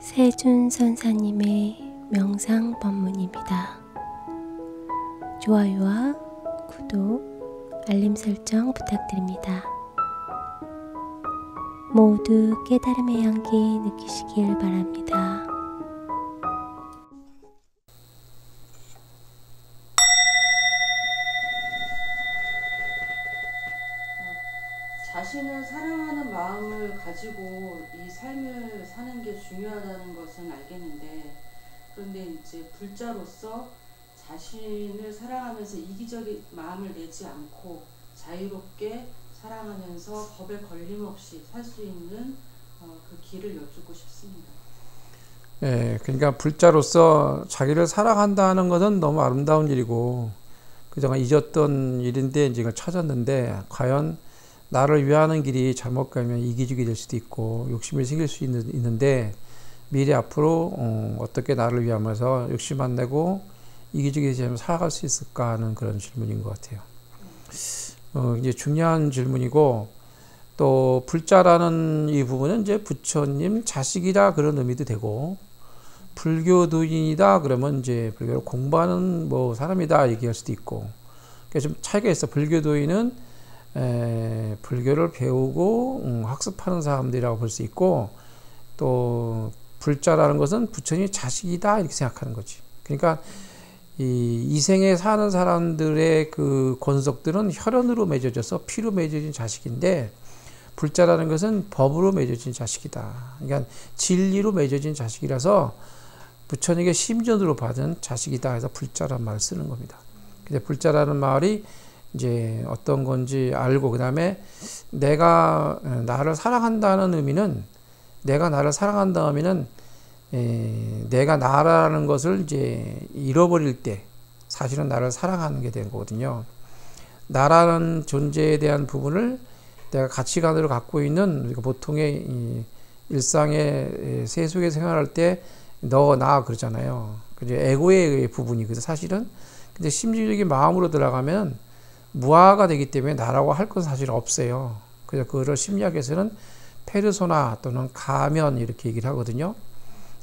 세준 선사님의 명상 법문입니다. 좋아요와 구독, 알림 설정 부탁드립니다. 모두 깨달음의 향기 느끼시길 바랍니다. 자신을 사랑하는 마음을 가지고 이 삶을 사는 게 중요하다는 것은 알겠는데, 그런데 이제 불자로서 자신을 사랑하면서 이기적인 마음을 내지 않고 자유롭게 사랑하면서 법에 걸림없이 살 수 있는 그 길을 여쭙고 싶습니다. 예, 그러니까 불자로서 자기를 사랑한다는 것은 너무 아름다운 일이고 그동안 잊었던 일인데 이제 이걸 찾았는데, 과연 나를 위하는 길이 잘못 가면 이기적이 될 수도 있고 욕심이 생길 수 있는데, 미래 앞으로 어떻게 나를 위하면서 욕심 안 내고 이기적이 되지 않으면 살아갈 수 있을까 하는 그런 질문인 것 같아요. 이제 중요한 질문이고, 또 불자라는 이 부분은 이제 부처님 자식이다 그런 의미도 되고, 불교도인이다 그러면 이제 불교를 공부하는 뭐 사람이다 얘기할 수도 있고, 그래서 좀 차이가 있어. 불교도인은 불교를 배우고 학습하는 사람들이라고 볼 수 있고, 또 불자라는 것은 부처님의 자식이다 이렇게 생각하는 거지. 그러니까 이 생에 사는 사람들의 그 권속들은 혈연으로 맺어져서 피로 맺어진 자식인데, 불자라는 것은 법으로 맺어진 자식이다. 그러니까 진리로 맺어진 자식이라서 부처님에게 심전으로 받은 자식이다 해서 불자라는 말을 쓰는 겁니다. 근데 불자라는 말이 이제 어떤 건지 알고, 그 다음에 내가 나를 사랑한다는 의미는, 내가 나를 사랑한다는 의미는 내가 나라는 것을 이제 잃어버릴 때 사실은 나를 사랑하는 게 되는 거거든요. 나라는 존재에 대한 부분을 내가 가치관으로 갖고 있는, 보통의 일상의 세속에 생활할 때 너, 나 그러잖아요. 이제 에고의 부분이거든 사실은. 근데 심리적인 마음으로 들어가면 무아가 되기 때문에 나라고 할 건 사실 없어요. 그래서 그걸 심리학에서는 페르소나 또는 가면 이렇게 얘기를 하거든요.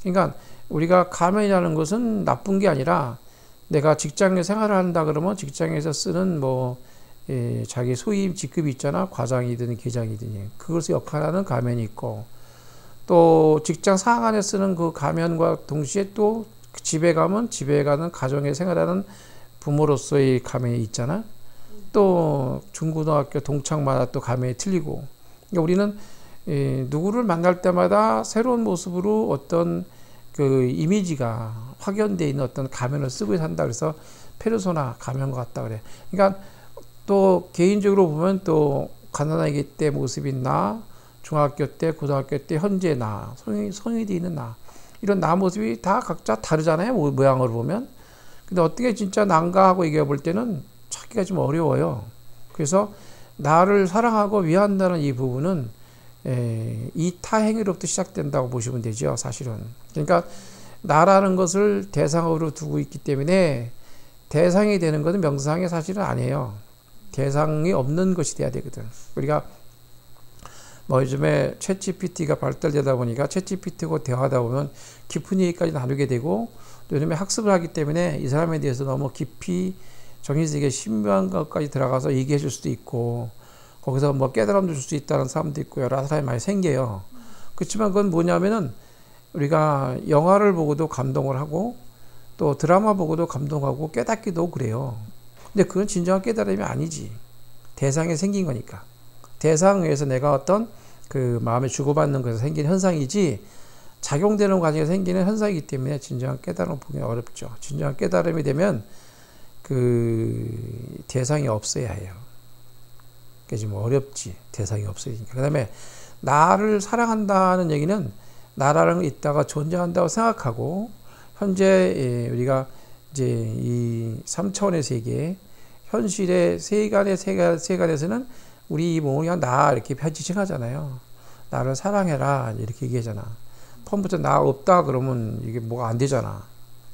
그러니까 우리가 가면이라는 것은 나쁜 게 아니라, 내가 직장에 생활을 한다 그러면 직장에서 쓰는 자기 소임 직급이 있잖아. 과장이든 계장이든 그것의 역할하는 가면이 있고, 또 직장 상황 안에 쓰는 그 가면과 동시에 또 집에 가면 집에 가는 가정에 생활하는 부모로서의 가면이 있잖아. 또 중고등학교 동창마다 또 가면이 틀리고, 그러니까 우리는 누구를 만날 때마다 새로운 모습으로 어떤 그 이미지가 확연되어 있는 어떤 가면을 쓰고 산다. 그래서 페르소나 가면과 같다 그래. 그러니까 또 개인적으로 보면 또 가난하기 때 모습인 나, 중학교 때, 고등학교 때 현재 나, 성인이 되어 있는 나, 이런 나 모습이 다 각자 다르잖아요. 모양으로 보면. 근데 어떻게 진짜 난가 하고 얘기해 볼 때는 찾기가 좀 어려워요. 그래서 나를 사랑하고 위한다는 이 부분은 이타행위로부터 시작된다고 보시면 되죠, 사실은. 그러니까 나라는 것을 대상으로 두고 있기 때문에 대상이 되는 것은 명상이 사실은 아니에요. 대상이 없는 것이 돼야 되거든. 우리가 뭐 요즘에 챗GPT가 발달되다 보니까 챗GPT하고 대화하다 보면 깊은 얘기까지 나누게 되고, 또 요즘에 학습을 하기 때문에 이 사람에 대해서 너무 깊이 정신세계 신비한 것까지 들어가서 얘기해 줄 수도 있고, 거기서 뭐 깨달음도 줄 수 있다는 사람도 있고, 여러 사람이 많이 생겨요. 그렇지만 그건 뭐냐면은, 우리가 영화를 보고도 감동을 하고 또 드라마 보고도 감동하고 깨닫기도 그래요. 근데 그건 진정한 깨달음이 아니지. 대상에 생긴 거니까. 대상에서 내가 어떤 그 마음에 주고받는 것에서 생긴 현상이지, 작용되는 과정에서 생기는 현상이기 때문에 진정한 깨달음을 보기 어렵죠. 진정한 깨달음이 되면 그 대상이 없어야 해요. 그게 좀 어렵지. 대상이 없어지니까. 그 다음에 나를 사랑한다는 얘기는 나라는 게 있다가 존재한다고 생각하고, 현재 우리가 이제 이 3차원의 세계, 현실의 세간에서는 우리 이 몸을 그냥 나 이렇게 지칭하잖아요. 나를 사랑해라 이렇게 얘기하잖아. 처음부터 나 없다 그러면 이게 뭐가 안 되잖아.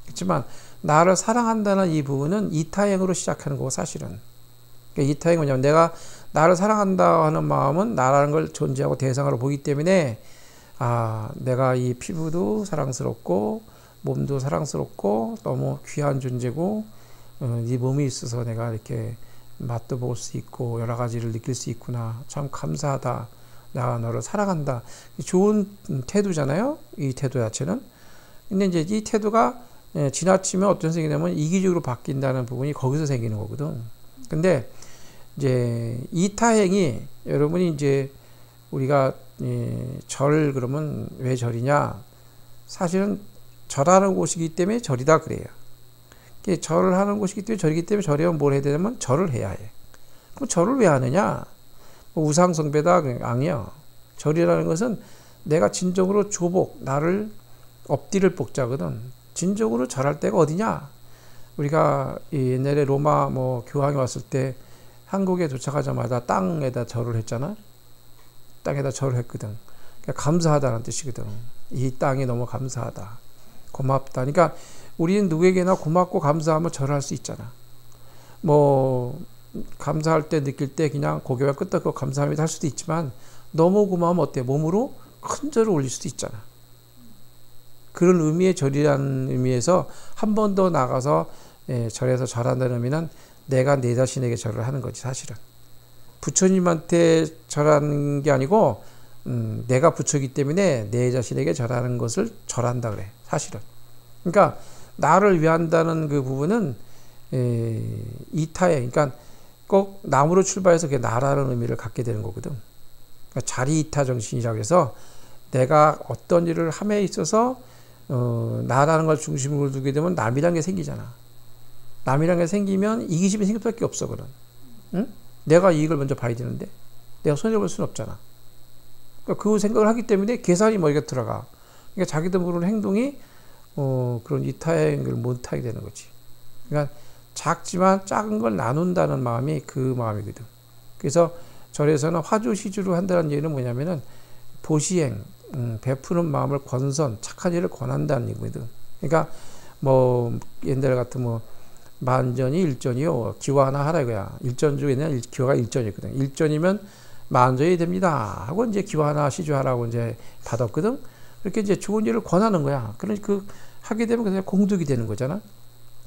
그렇지만 나를 사랑한다는 이 부분은 이타행으로 시작하는 거고, 사실은. 그러니까 이타행은 뭐냐면, 내가 나를 사랑한다 하는 마음은 나라는 걸 존재하고 대상으로 보기 때문에 내가 이 피부도 사랑스럽고 몸도 사랑스럽고 너무 귀한 존재고 네 몸이 있어서 내가 이렇게 맛도 볼 수 있고 여러 가지를 느낄 수 있구나. 참 감사하다. 내가 너를 사랑한다. 좋은 태도잖아요. 이 태도 자체는. 근데 이제 이 태도가 지나치면 어떤 생각이 되냐면 이기적으로 바뀐다는 부분이 거기서 생기는 거거든. 근데 이제 이타행이 여러분이 이제 우리가 절 그러면 왜 절이냐? 사실은 절하는 곳이기 때문에 절이다 그래요. 절을 하는 곳이기 때문에 절이기 때문에 절이면 뭘 해야 되냐면 절을 해야 해. 그럼 절을 왜 하느냐? 우상숭배다 아니야. 절이라는 것은 내가 진정으로 조복, 나를 엎드릴 복자거든. 진정으로 절할 때가 어디냐? 우리가 옛날에 로마 교황이 왔을 때 한국에 도착하자마자 땅에다 절을 했잖아. 땅에다 절을 했거든. 그러니까 감사하다는 뜻이거든. 이 땅이 너무 감사하다. 고맙다. 그러니까 우리는 누구에게나 고맙고 감사하면 절할 수 있잖아. 감사할 때 느낄 때 그냥 고개와 끄덕고 감사합니다 할 수도 있지만 너무 고마우면 어때? 몸으로 큰 절을 올릴 수도 있잖아. 그런 의미의 절이라는 의미에서 한 번 더 나가서 절에서 절한다는 의미는 내가 내 자신에게 절을 하는 거지 사실은. 부처님한테 절하는 게 아니고 내가 부처이기 때문에 내 자신에게 절하는 것을 절한다 그래 사실은. 그러니까 나를 위한다는 그 부분은 이타에 그러니까 꼭 나무로 출발해서 그게 나라는 의미를 갖게 되는 거거든. 그러니까 자리이타 정신이라고 해서 내가 어떤 일을 함에 있어서 나라는 걸 중심으로 두게 되면 남이란 게 생기잖아. 남이란 게 생기면 이기심이 생길 수밖에 없어 그런. 응? 내가 이익을 먼저 봐야 되는데 내가 손해볼 수는 없잖아. 그러니까 그 생각을 하기 때문에 계산이 머리가 들어가. 그러니까 자기도 모르는 행동이 그런 이타행을 못하게 되는 거지. 그러니까 작지만 작은 걸 나눈다는 마음이 그 마음이거든. 그래서 절에서는 화주시주로 한다는 얘기는 뭐냐면은 보시행, 베푸는 마음을 권선, 착한 일을 권한다는 얘기거든. 그러니까 옛날 같은 만전이 일전이요. 기와 하나 하라 이거야. 일전 중에는 기와가 일전이거든. 일전이면 만전이 됩니다. 하고 이제 기와 하나 시주하라고 이제 받았거든. 이렇게 이제 좋은 일을 권하는 거야. 그러니까 하게 되면 그냥 공덕이 되는 거잖아.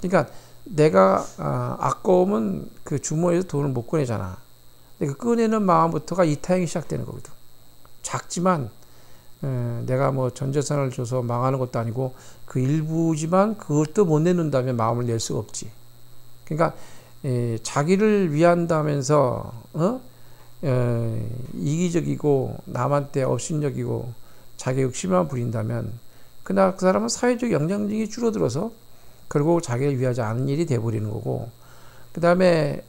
그러니까 내가 아까우면 그 주머니에서 돈을 못 꺼내잖아. 근데 그 꺼내는 마음부터가 이타행이 시작되는 거거든. 작지만 내가 전 재산을 줘서 망하는 것도 아니고 그 일부지만 그것도 못 내놓는다면 마음을 낼 수가 없지. 그러니까 자기를 위한다면서 이기적이고 남한테 업신여기고 자기 욕심만 부린다면 그 사람은 사회적 영향력이 줄어들어서 결국 자기를 위하지 않은 일이 돼버리는 거고, 그 다음에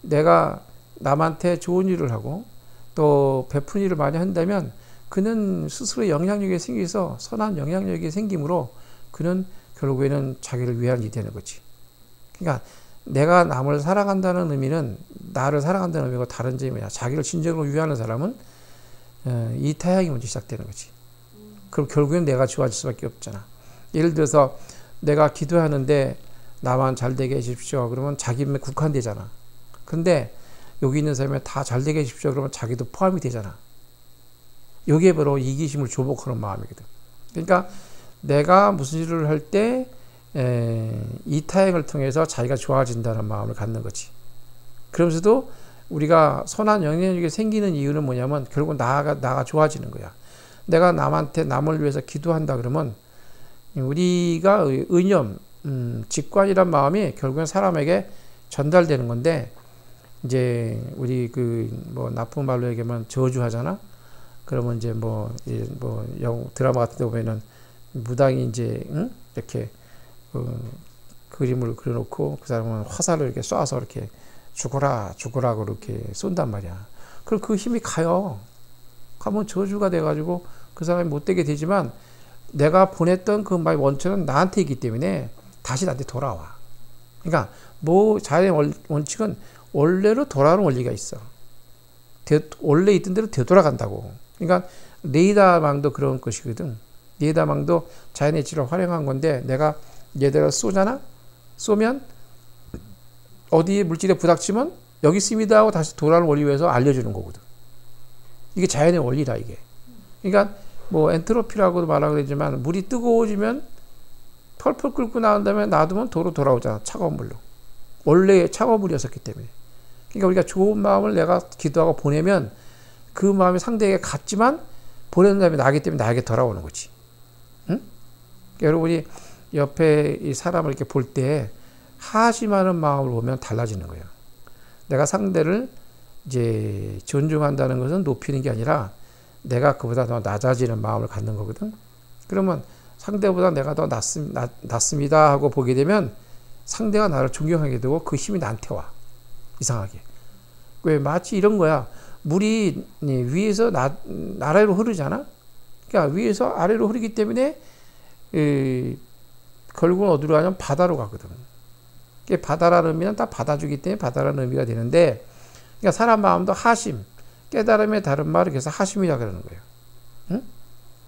내가 남한테 좋은 일을 하고 또 베푼 일을 많이 한다면 그는 스스로 영향력이 생겨서 선한 영향력이 생기므로 그는 결국에는 자기를 위한 일이 되는 거지. 그러니까 내가 남을 사랑한다는 의미는 나를 사랑한다는 의미가 다른 점이 뭐냐. 자기를 진정으로 위하는 사람은 이타향이 먼저 시작되는 거지. 그럼 결국엔 내가 좋아질 수밖에 없잖아. 예를 들어서 내가 기도하는데 나만 잘 되게 해주십시오. 그러면 자기만 국한되잖아. 근데 여기 있는 사람이 다 잘 되게 해주십시오. 그러면 자기도 포함이 되잖아. 이게 바로 이기심을 조복하는 마음이거든. 그러니까 내가 무슨 일을 할 때 이타행을 통해서 자기가 좋아진다는 마음을 갖는 거지. 그러면서도 우리가 선한 영향력이 생기는 이유는 뭐냐면 결국 나가 좋아지는 거야. 내가 남을 위해서 기도한다 그러면 우리가 의념, 직관이란 마음이 결국엔 사람에게 전달되는 건데, 이제 우리 나쁜 말로 얘기하면 저주하잖아. 그러면 이제 드라마 같은 데 보면은 무당이 이제 이렇게 그림을 그려놓고 그 사람은 화살을 이렇게 쏴서 이렇게 죽어라 그렇게 쏜단 말이야. 그럼 그 힘이 가요. 가면 저주가 돼가지고 그 사람이 못되게 되지만 내가 보냈던 그 말의 원천은 나한테 있기 때문에 다시 나한테 돌아와. 그러니까 자연의 원칙은 원래로 돌아오는 원리가 있어. 원래 있던 대로 되돌아간다고. 그러니까 레이더망도 그런 것이거든. 레이더망도 자연의 질을 활용한 건데 내가 얘들을 쏘잖아? 쏘면 어디에 물질에 부닥치면 여기 있습니다 하고 다시 돌아오는 원리 위해서 알려주는 거거든. 이게 자연의 원리라 이게. 그러니까 뭐 엔트로피라고도 말하고 그러지만 물이 뜨거워지면 펄펄 끓고 나온 다음에 놔두면 도로 돌아오잖아. 차가운 물로. 원래 차가운 물이었었기 때문에. 그러니까 우리가 좋은 마음을 내가 기도하고 보내면 그 마음이 상대에게 갔지만 보내는 다음에 나기 때문에 나에게 돌아오는 거지. 응? 그러니까 여러분이 옆에 이 사람을 이렇게 볼 때 하심하는 마음을 보면 달라지는 거예요. 내가 상대를 이제 존중한다는 것은 높이는 게 아니라 내가 그보다 더 낮아지는 마음을 갖는 거거든. 그러면 상대보다 내가 더 낫습니다 하고 보게 되면 상대가 나를 존경하게 되고 그 힘이 나한테 와. 이상하게. 왜? 마치 이런 거야. 물이 위에서 아래로 흐르잖아. 그러니까 위에서 아래로 흐르기 때문에 결국은 어디로 가냐면 바다로 가거든. 바다라는 의미는 다 받아주기 때문에 바다라는 의미가 되는데, 그러니까 사람 마음도 하심, 깨달음의 다른 말을 그래서 하심이라 그러는 거예요. 응?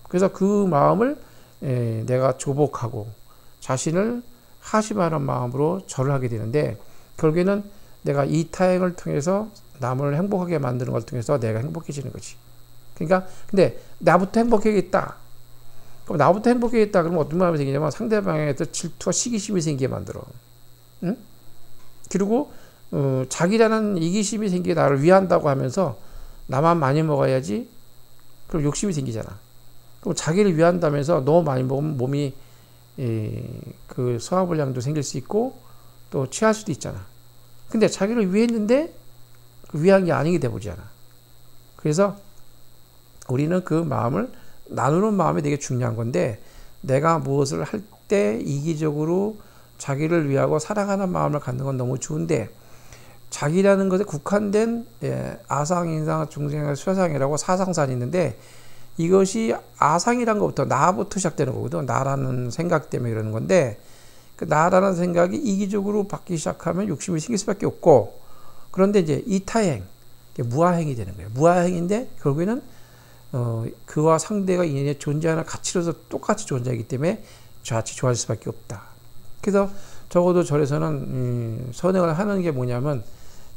그래서 그 마음을 내가 조복하고 자신을 하심하는 마음으로 절을 하게 되는데, 결국에는 내가 이타행을 통해서 남을 행복하게 만드는 걸 통해서 내가 행복해지는 거지. 그러니까 근데 나부터 행복해야겠다. 그럼 나부터 행복해야겠다. 그러면 어떤 마음이 생기냐면 상대방에게 질투와 시기심이 생기게 만들어. 응? 그리고 자기라는 이기심이 생기게 나를 위한다고 하면서 나만 많이 먹어야지. 그럼 욕심이 생기잖아. 그럼 자기를 위한다면서 너무 많이 먹으면 몸이 그 소화불량도 생길 수 있고 또 취할 수도 있잖아. 근데 자기를 위했는데 그 위한 게 아니게 돼버리잖아. 그래서 우리는 그 마음을 나누는 마음이 되게 중요한 건데, 내가 무엇을 할 때 이기적으로 자기를 위하고 사랑하는 마음을 갖는 건 너무 좋은데, 자기라는 것에 국한된 아상, 인상, 중생, 쇠상이라고 사상산이 있는데, 이것이 아상이란 것부터 나부터 시작되는 거거든. 나라는 생각 때문에 그러는 건데, 그 나라는 생각이 이기적으로 받기 시작하면 욕심이 생길 수밖에 없고, 그런데 이제 이타행, 무아행이 되는 거예요. 무아행인데 결국에는 그와 상대가 인연에 존재하는 가치로서 똑같이 존재하기 때문에 같이 좋아질 수밖에 없다. 그래서 적어도 절에서는 선행을 하는 게 뭐냐면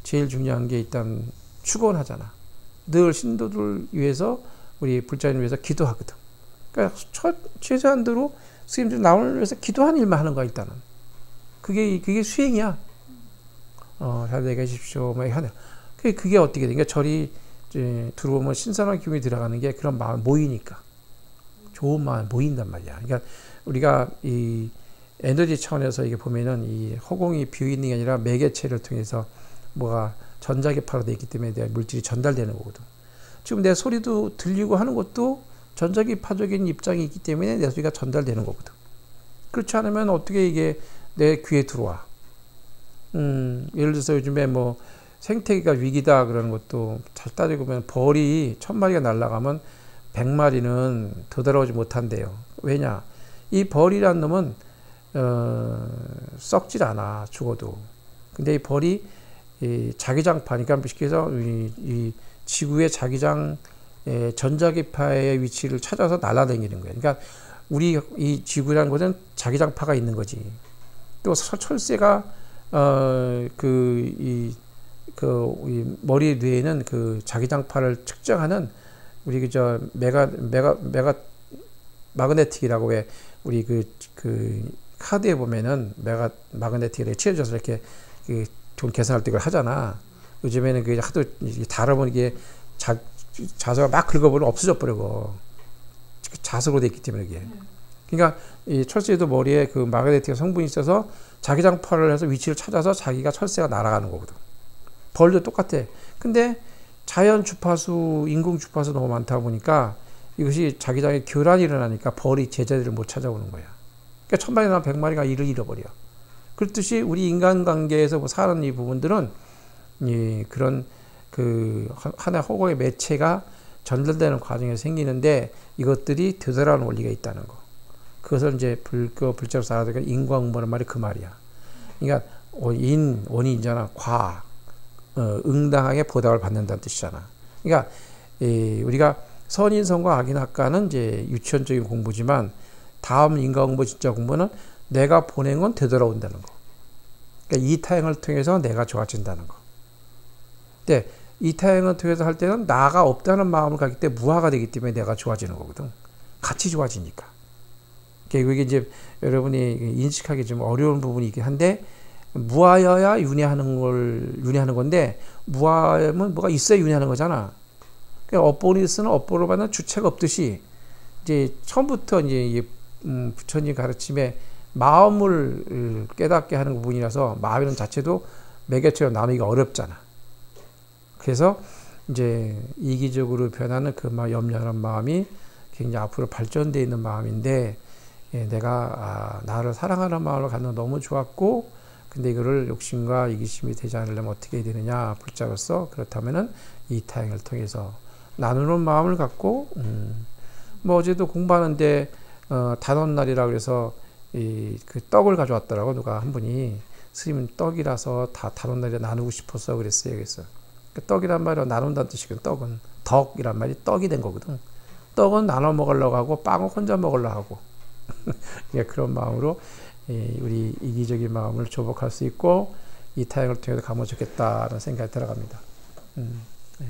제일 중요한 게 일단 축원하잖아. 늘 신도들 위해서, 우리 불자님 위해서 기도하거든. 그러니까 최소한도로 스님들 나오는 위해서 기도하는 일만 하는 거야. 일단은 그게 수행이야. 잘 되게 하십시오. 막 하는. 그게 어떻게 돼? 그러니까 절이 들어오면 신선한 기운이 들어가는 게 그런 마음 모이니까. 좋은 마음 모인단 말이야. 그러니까 우리가 이 에너지 차원에서 이게 보면은 이 허공이 비어 있는 게 아니라 매개체를 통해서 뭐가 전자기파로 되어 있기 때문에 내 물질이 전달되는 거거든. 지금 내 소리도 들리고 하는 것도 전자기파적인 입장이 있기 때문에 내 소리가 전달되는 거거든. 그렇지 않으면 어떻게 이게 내 귀에 들어와? 예를 들어서 요즘에 뭐 생태계가 위기다 그러는 것도 잘 따지고 보면 벌이 1000마리가 날아가면 100마리는 더 돌아오지 못한대요. 왜냐? 이 벌이란 놈은 썩질 않아, 죽어도. 근데 이 벌이 자기장파니까 쉽게 해서 이 지구의 자기장 전자기파의 위치를 찾아서 날아다니는 거예요. 그러니까 우리 이 지구라는 곳은 자기장파가 있는 거지. 또 철새가 이 머리 뇌에는 그 자기장파를 측정하는 우리 그저 마그네틱이라고, 왜 우리 그 카드에 보면은 마그네틱을 칠해줘서 이렇게 돈 계산할 때 그걸 하잖아. 요즘에는 그 하도 다르면 이게 자석을 막 긁어버리면 없어져 버리고, 자석으로 돼 있기 때문에 이게. 그러니까 이 철새도 머리에 그 마그네틱 성분이 있어서 자기장파를 해서 위치를 찾아서 자기가 철새가 날아가는 거거든. 벌도 똑같아. 근데 자연 주파수, 인공 주파수 너무 많다 보니까 이것이 자기장에 교란이 일어나니까 벌이 제자리를 못 찾아오는 거야. 그러니까 1000마리나 100마리가 일을 잃어버려. 그렇듯이 우리 인간관계에서 뭐 사는 이 부분들은 그런 그 하나의 허공의 매체가 전달되는 과정에서 생기는데, 이것들이 되돌아오는 원리가 있다는 거. 그것을 이제 불자로 알아두니까 인과응보란 말이 그 말이야. 그러니까 원인이잖아. 응당하게 보답을 받는다는 뜻이잖아. 그러니까 우리가 선인선과 악인학과는 이제 유치원적인 공부지만, 다음 인과응보 진짜 공부는 내가 보낸 건 되돌아온다는 거. 그러니까 이타행을 통해서 내가 좋아진다는 거. 근데 이타행을 통해서 할 때는 나가 없다는 마음을 갖기 때문에 무아가 되기 때문에 내가 좋아지는 거거든. 같이 좋아지니까. 그게 이제 여러분이 인식하기 좀 어려운 부분이 있긴 한데, 무아여야 윤회하는 건데, 무아하면 뭐가 있어야 윤회하는 거잖아. 그러니까 업보니스는 업보를 받는 주체가 없듯이, 이제 처음부터 이제 부처님 가르침에 마음을 깨닫게 하는 부분이라서 마음이라는 자체도 매개체로 나누기가 어렵잖아. 그래서 이제 이기적으로 변하는 그 염려하는 마음이 굉장히 앞으로 발전되어 있는 마음인데, 내가 나를 사랑하는 마음을 갖는 건 너무 좋았고, 근데 이거를 욕심과 이기심이 되지 않으려면 어떻게 해야 되느냐, 불자로서. 그렇다면은 이 타행을 통해서 나누는 마음을 갖고, 뭐 어제도 공부하는데 단원날이라 그래서 그 떡을 가져왔더라고. 누가 한 분이 스님 떡이라서 다 단원날에 나누고 싶어서 그랬어요. 그래서 그 떡이란 말은 나눈다는 뜻이거든. 떡은 덕이란 말이 떡이 된 거거든. 떡은 나눠 먹으려고 하고 빵은 혼자 먹으려고 하고. 그런 마음으로 우리 이기적인 마음을 조복할 수 있고 이 타행을 통해서 가면 좋겠다는 생각이 들어갑니다. 예.